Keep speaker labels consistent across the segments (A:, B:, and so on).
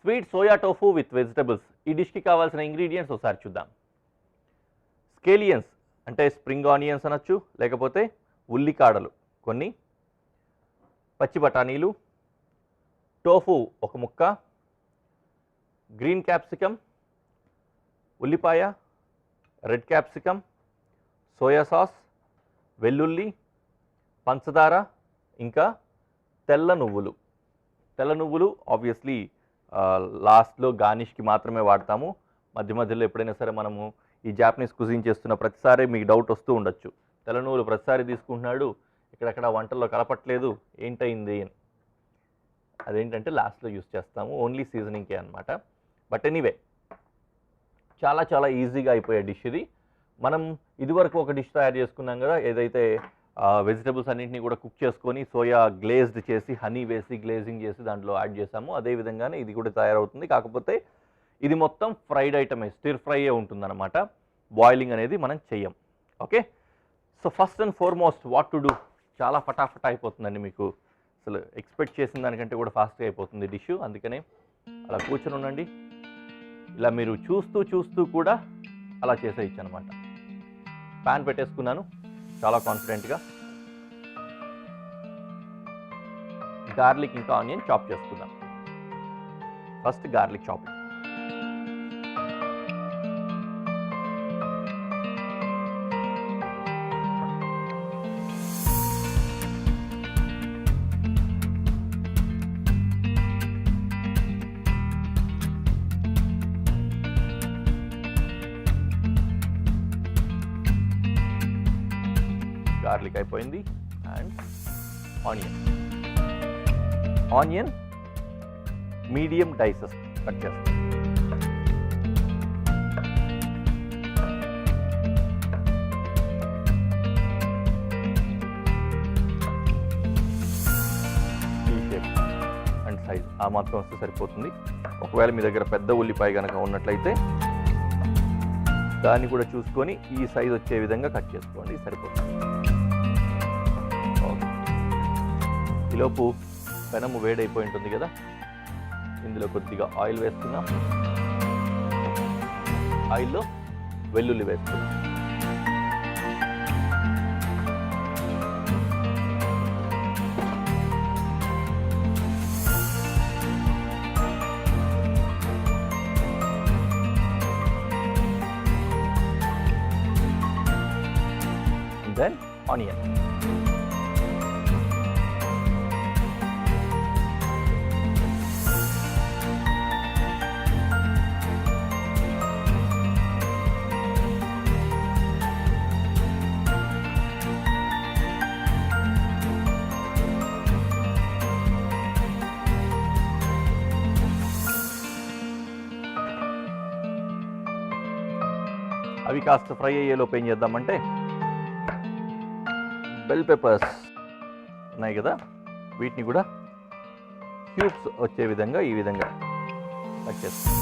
A: Sweet soya tofu with vegetables. ఈ డిష్కి కావాల్సిన ingredients ఒకసారి చూద్దాం. స్కేలియన్స్ అంటే స్ప్రింగ్ ఆనియన్స్ అనొచ్చు, లేకపోతే ఉల్లికాడలు కొన్ని, పచ్చి బఠానీలు, టోఫు ఒక ముక్క, గ్రీన్ క్యాప్సికమ్, ఉల్లిపాయ, రెడ్ క్యాప్సికమ్, సోయా సాస్, వెల్లుల్లి, పంచదార, ఇంకా తెల్ల నువ్వులు. తెల్ల నువ్వులు ఆబ్వియస్లీ లాస్ట్లో గార్నిష్కి మాత్రమే వాడతాము. మధ్య మధ్యలో ఎప్పుడైనా సరే మనము ఈ జాపనీస్ కుజిన్ చేస్తున్న ప్రతిసారి మీకు డౌట్ వస్తూ ఉండొచ్చు, తెల్ల నువ్వులు ప్రతిసారి తీసుకుంటున్నాడు, ఇక్కడక్కడ వంటల్లో కలపట్లేదు, ఏంటైంది అని. అదేంటంటే లాస్ట్లో యూస్ చేస్తాము, ఓన్లీ సీజనింగ్కే అనమాట. బట్ ఎనీవే చాలా చాలా ఈజీగా అయిపోయే డిష్ ఇది. మనం ఇదివరకు ఒక డిష్ తయారు చేసుకున్నాం కదా, ఏదైతే వెజిటబుల్స్ అన్నింటినీ కూడా కుక్ చేసుకొని సోయా గ్లేజ్డ్ చేసి హనీ వేసి గ్లేజింగ్ చేసి దాంట్లో యాడ్ చేసాము. అదేవిధంగానే ఇది కూడా తయారవుతుంది. కాకపోతే ఇది మొత్తం ఫ్రైడ్ ఐటమే, స్టిర్ ఫ్రైయే ఉంటుందన్నమాట. బాయిలింగ్ అనేది మనం చెయ్యం. Okay, so first and foremost what to do, చాలా ఫటాఫటా అయిపోతుందండి. మీకు అసలు ఎక్స్పెక్ట్ చేసిన దానికంటే కూడా ఫాస్ట్గా అయిపోతుంది డిష్. అందుకనే అలా కూర్చొని ఉండండి. ఇలా మీరు చూస్తూ చూస్తూ కూడా అలా చేసేయచ్చు అనమాట. ప్యాన్ పెట్టేసుకున్నాను చాలా కాన్ఫిడెంట్గా. గార్లిక్ ఇంకా ఆనియన్ చాప్ చేసుకుందాం. First garlic chopping. గార్లిక్ అయిపోయింది. And onion medium dices cut చేస్తాం. ఈ షేప్ అండ్ సైజ్ ఆ మాత్రం వస్తే సరిపోతుంది. ఒకవేళ మీ దగ్గర పెద్ద ఉల్లిపాయ కనుక ఉన్నట్లయితే దాన్ని కూడా చూసుకొని ఈ సైజ్ వచ్చే విధంగా కట్ చేసుకోండి, సరిపోతుంది. ఈలోపు పెనము వేడైపోయి ఉంటుంది కదా, ఇందులో కొద్దిగా ఆయిల్ వేస్తున్నాం. ఆయిల్లో వెల్లుల్లి వేస్తున్నాం. Then onion. అవి కాస్త ఫ్రై అయ్యేలోపు ఏం చేద్దామంటే బెల్ పెప్పర్స్ ఉన్నాయి కదా, వీటిని కూడా క్యూబ్స్ వచ్చే విధంగా ఈ విధంగా కట్ చేస్తాం.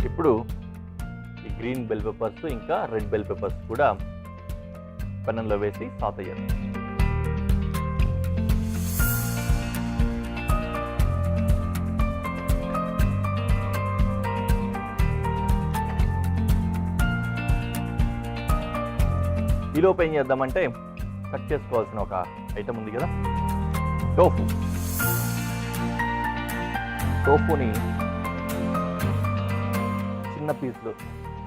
A: ఇప్పుడు ఈ గ్రీన్ బెల్ పెప్పర్స్ ఇంకా రెడ్ బెల్ పెప్పర్స్ కూడా పెనంలో వేసి సాతే చేయాలి. ఈలోపు ఏం చేద్దామంటే కట్ చేసుకోవాల్సిన ఒక ఐటమ్ ఉంది కదా, టోఫు. టోఫుని చిన్న పీస్లు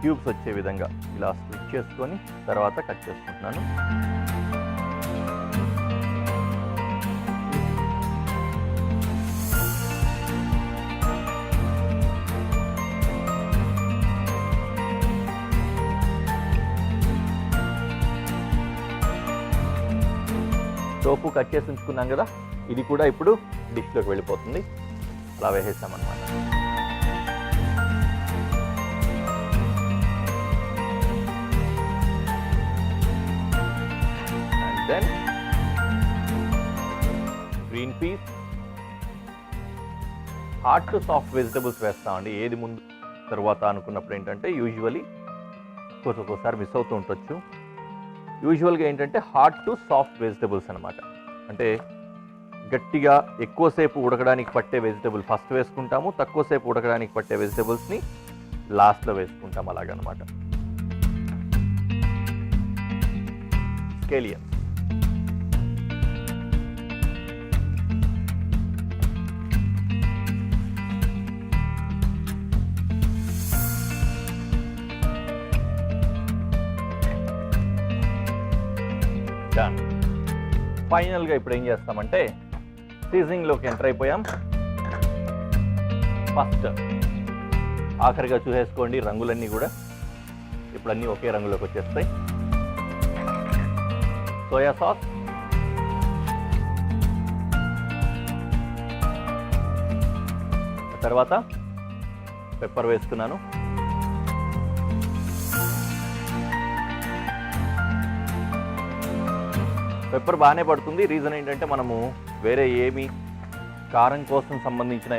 A: క్యూబ్స్ వచ్చే విధంగా ఇలా స్ప్లిట్ చేసుకొని తర్వాత కట్ చేసుకుంటున్నాను. టోఫు కట్ చేసి ఉంచుకున్నాం కదా, ఇది కూడా ఇప్పుడు డిష్లోకి వెళ్ళిపోతుంది. అలా వేసేసామన్నమాట. Then green peas. Hard to soft vegetables వేస్తామండి. ఏది ముందు తర్వాత అనుకున్నప్పుడు ఏంటంటే యూజువలీ ఒక్కోసారి మిస్ అవుతూ ఉండొచ్చు. యూజువల్గా ఏంటంటే హార్డ్ టు సాఫ్ట్ వెజిటబుల్స్ అనమాట. అంటే గట్టిగా ఎక్కువసేపు ఉడకడానికి పట్టే వెజిటబుల్ ఫస్ట్ వేసుకుంటాము, తక్కువసేపు ఉడకడానికి పట్టే వెజిటబుల్స్ని లాస్ట్లో వేసుకుంటాం అలాగనమాట. స్కేలియన్స్. డన్. ఫైనల్గా ఇప్పుడు ఏం చేస్తామంటే సీజనింగ్లోకి ఎంటర్ అయిపోయాం. ఫస్ట్ ఆఖరిగా చూసేసుకోండి రంగులన్నీ కూడా ఇప్పుడు అన్నీ ఒకే రంగులోకి వచ్చేస్తాయి. సోయా సాస్, తర్వాత పెప్పర్ వేసుకున్నాను. పెప్పర్ బాగానే పడుతుంది. రీజన్ ఏంటంటే మనము వేరే ఏమి కారం కోసం సంబంధించిన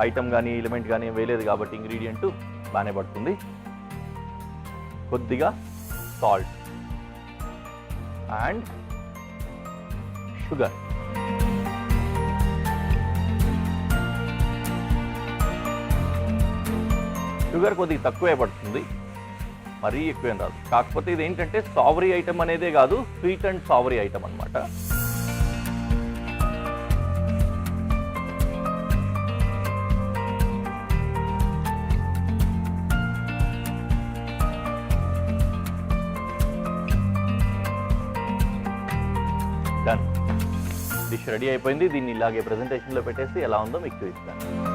A: ఐటమ్ కానీ ఎలిమెంట్ కానీ వేయలేదు కాబట్టి ఇంగ్రీడియంట్ బాగానే పడుతుంది. కొద్దిగా సాల్ట్ అండ్ షుగర్. షుగర్ కొద్దిగా తక్కువే పడుతుంది, మరీ ఎక్కువేం రాదు. కాకపోతే ఇది ఏంటంటే సావరీ ఐటమ్ అనేదే కాదు, స్వీట్ అండ్ సావరీ ఐటమ్ అనమాట. డన్. డిష్ రెడీ అయిపోయింది. దీన్ని ఇలాగే ప్రెజెంటేషన్లో పెట్టేసి ఎలా ఉందో మీకు చూపిస్తాను.